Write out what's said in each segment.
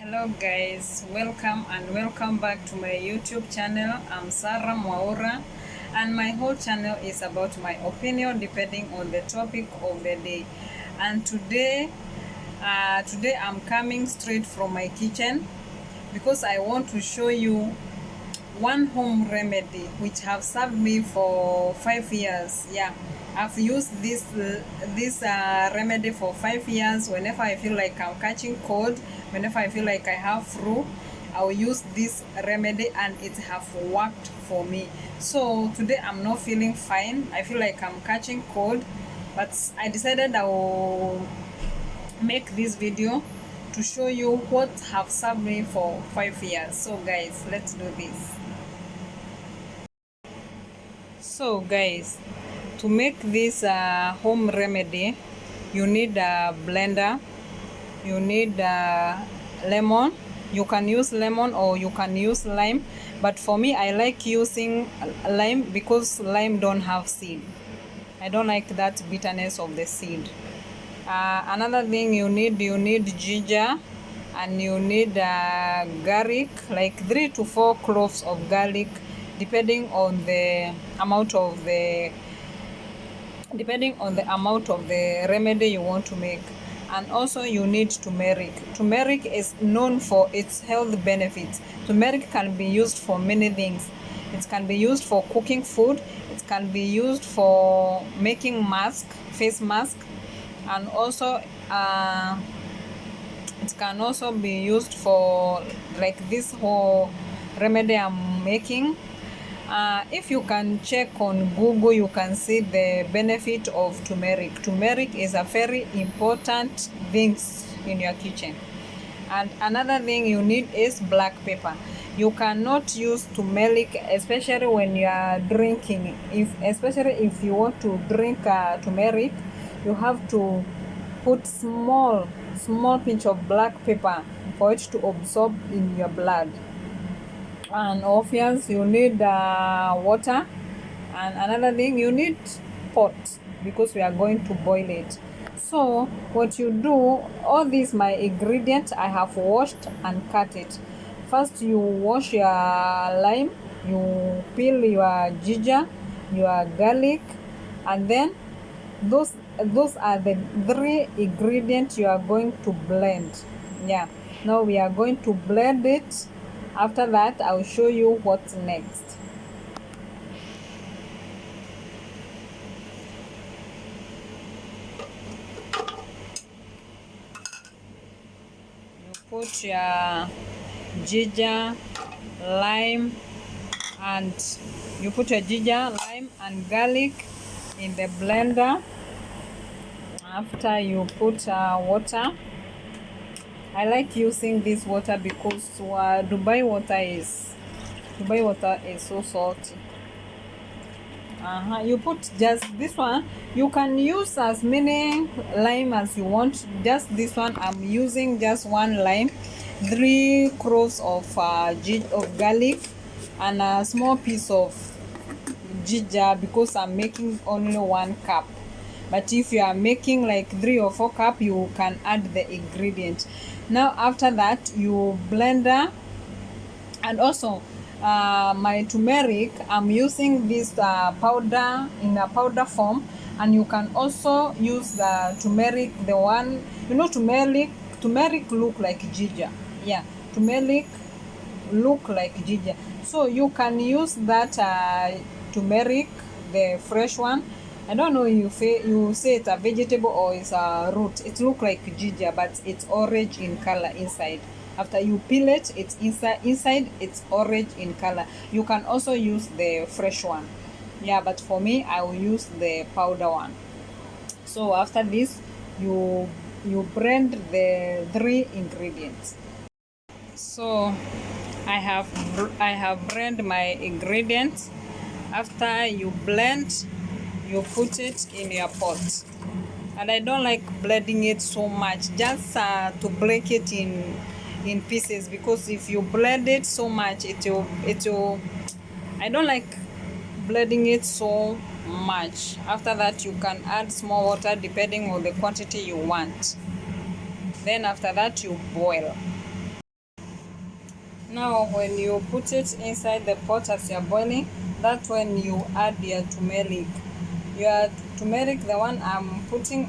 Hello guys, welcome and welcome back to my YouTube channel. I'm Sarah Mwaura and my whole channel is about my opinion depending on the topic of the day. And today I'm coming straight from my kitchen because I want to show you one home remedy which have served me for 5 years. Yeah, I've used this remedy for 5 years. Whenever I feel like I'm catching cold, whenever I feel like I have flu, I'll use this remedy and it have worked for me. So today I'm not feeling fine. I feel like I'm catching cold, but I decided I will make this video to show you what have served me for 5 years. So guys, let's do this. So guys, to make this home remedy, you need a blender, you need lemon. You can use lemon or you can use lime, but for me I like using lime because lime don't have seed. I don't like that bitterness of the seed. Another thing you need ginger, and you need garlic, like 3 to 4 cloves of garlic, depending on the amount of the remedy you want to make. And also you need turmeric. Turmeric is known for its health benefits. Turmeric can be used for many things. It can be used for cooking food, it can be used for making face mask, and also it can also be used for like this whole remedy I'm making. If you can check on Google, you can see the benefit of turmeric. Turmeric is a very important thing in your kitchen. And another thing you need is black pepper. You cannot use turmeric, especially when you are drinking. Especially if you want to drink turmeric, you have to put small pinch of black pepper for it to absorb in your blood. And obviously you need water, and another thing you need pot because we are going to boil it. So what you do, all these my ingredients I have washed and cut it. First you wash your lime, you peel your ginger, your garlic, and then those are the 3 ingredients you are going to blend. Yeah, now we are going to blend it. After that I'll show you what's next. You put your ginger, lime, and garlic in the blender. After you put water. I like using this water because Dubai water is so salty. You put just this one. You can use as many lime as you want. Just this one, I'm using just 1 lime, 3 cloves of garlic, and a small piece of ginger because I'm making only 1 cup. But if you are making like 3 or 4 cup, you can add the ingredient. Now after that you blender. And also my turmeric, I'm using this powder in a powder form, and you can also use the turmeric, the one, turmeric look like ginger. Yeah, turmeric look like ginger, so you can use that turmeric, the fresh one. I don't know you say it's a vegetable or it's a root. It look like ginger, but it's orange in color inside. After you peel it, it's inside it's orange in color. You can also use the fresh one. Yeah, but for me I will use the powder one. So after this you blend the 3 ingredients. So I have blend my ingredients. After you blend, you put it in your pot. And I don't like blending it so much, just to break it in pieces, because if you blend it so much it will I don't like blending it so much. After that you can add small water depending on the quantity you want. Then after that you boil. Now when you put it inside the pot as you're boiling, that's when you add your turmeric. Your turmeric, the one I'm putting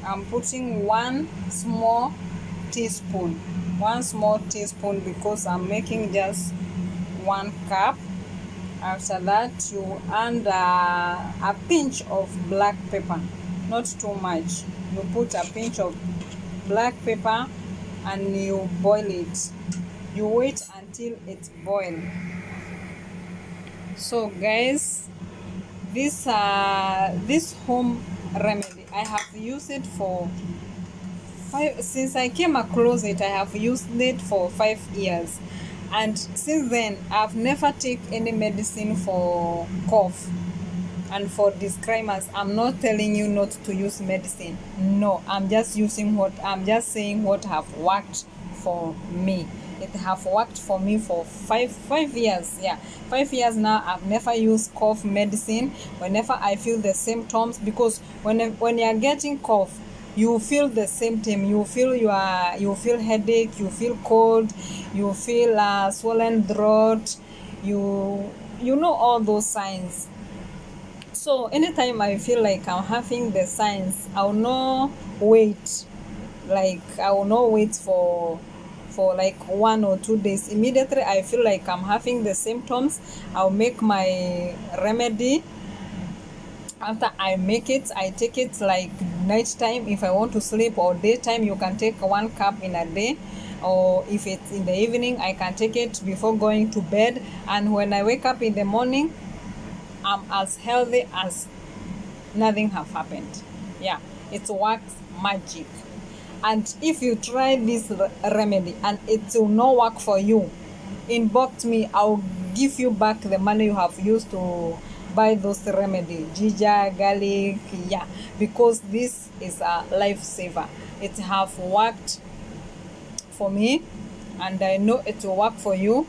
teaspoon. 1 small teaspoon because I'm making just 1 cup. After that, you add a pinch of black pepper, not too much. You put a pinch of black pepper and you boil it. You wait until it boils. So guys, this home remedy, I have used it for since I came across it. I have used it for 5 years, and since then I've never taken any medicine for cough. And for disclaimers, I'm not telling you not to use medicine. No, I'm just saying what have worked for me. It have worked for me for five years. Yeah, 5 years now. I've never used cough medicine. Whenever I feel the symptoms, because when you're getting cough, you feel the symptom. You feel headache, you feel cold, you feel swollen throat, you know all those signs. So anytime I feel like I'm having the signs, I will not wait. I will not wait for like 1 or 2 days. Immediately I feel like I'm having the symptoms, I'll make my remedy. After I make it, I take it like nighttime if I want to sleep, or daytime you can take 1 cup in a day, or if it's in the evening I can take it before going to bed. And when I wake up in the morning, I'm as healthy as nothing have happened. Yeah, it works magic. And if you try this remedy and it will not work for you, inbox me. I'll give you back the money you have used to buy those remedy, ginger, garlic. Yeah, because this is a lifesaver. It have worked for me, and I know it will work for you.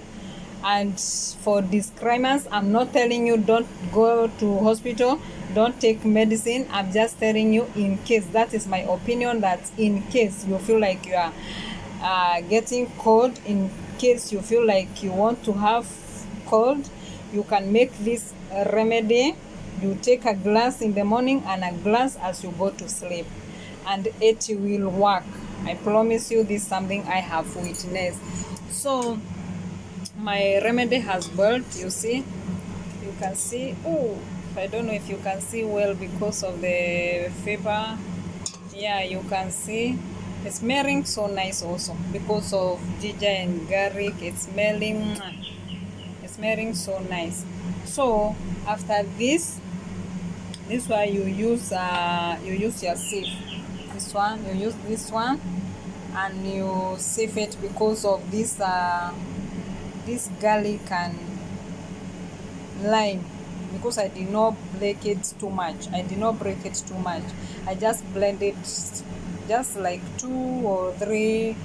And for disclaimers, I'm not telling you don't go to hospital, don't take medicine. I'm just telling you, in case, that is my opinion, that in case you feel like you are getting cold, in case you feel like you want to have cold, you can make this remedy. You take a glass in the morning and a glass as you go to sleep, and it will work. I promise you, this is something I have witnessed. So my remedy has boiled. You see, you can see. Oh, I don't know if you can see well because of the vapor. Yeah, you can see it's smelling so nice also because of ginger and garlic. It's smelling so nice. So after this one you use your sieve. This one, you use this one and you sieve it because of this garlic and lime. Because I did not break it too much. I just blend it just like 2 or 3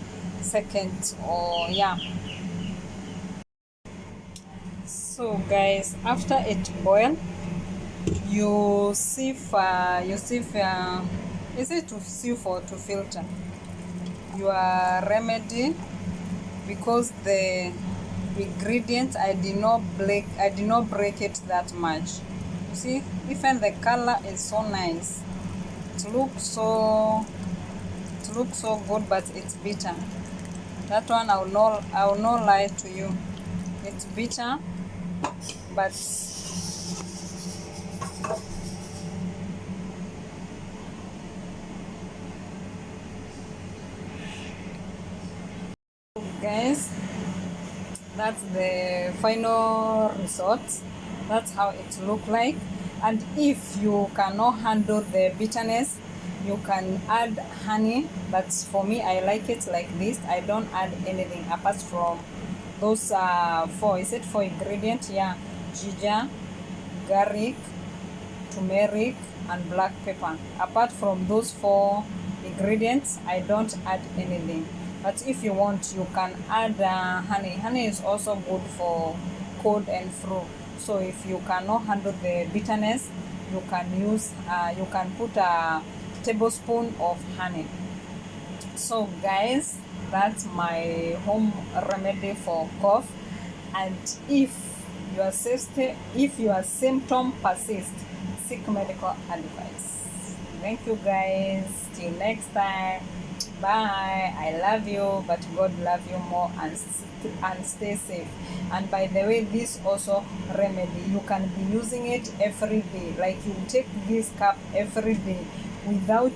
seconds, or yeah. So guys, after it boil, you sieve is it to sieve or to filter your remedy? Because the ingredients, I did not break it that much. You see, even the color is so nice. It looks so good, but it's bitter. That one, I will not lie to you, it's bitter. But guys, that's the final result. That's how it look like. And if you cannot handle the bitterness, you can add honey. But for me, I like it like this. I don't add anything apart from those four ingredients. Yeah, ginger, garlic, turmeric, and black pepper. Apart from those 4 ingredients, I don't add anything. But if you want, you can add honey. Honey is also good for cold and flu. So if you cannot handle the bitterness, you can put a tablespoon of honey. So guys, that's my home remedy for cough. And if your symptom persist, seek medical advice. Thank you guys, till next time. Bye. I love you, but God love you more, and stay safe. And by the way, this also remedy, you can be using it every day. Like you take this cup every day without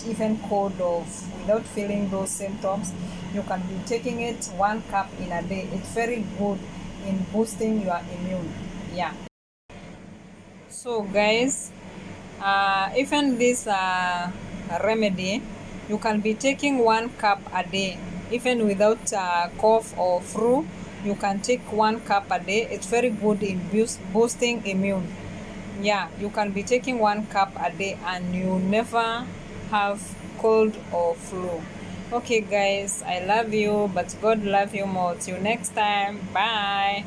even without feeling those symptoms. You can be taking it 1 cup in a day. It's very good in boosting your immune. Yeah. So guys, even this remedy, you can be taking 1 cup a day, even without cough or flu. You can take 1 cup a day. It's very good in boosting immune. Yeah, you can be taking 1 cup a day and you never have cold or flu. Okay guys, I love you, but God love you more. Till next time. Bye.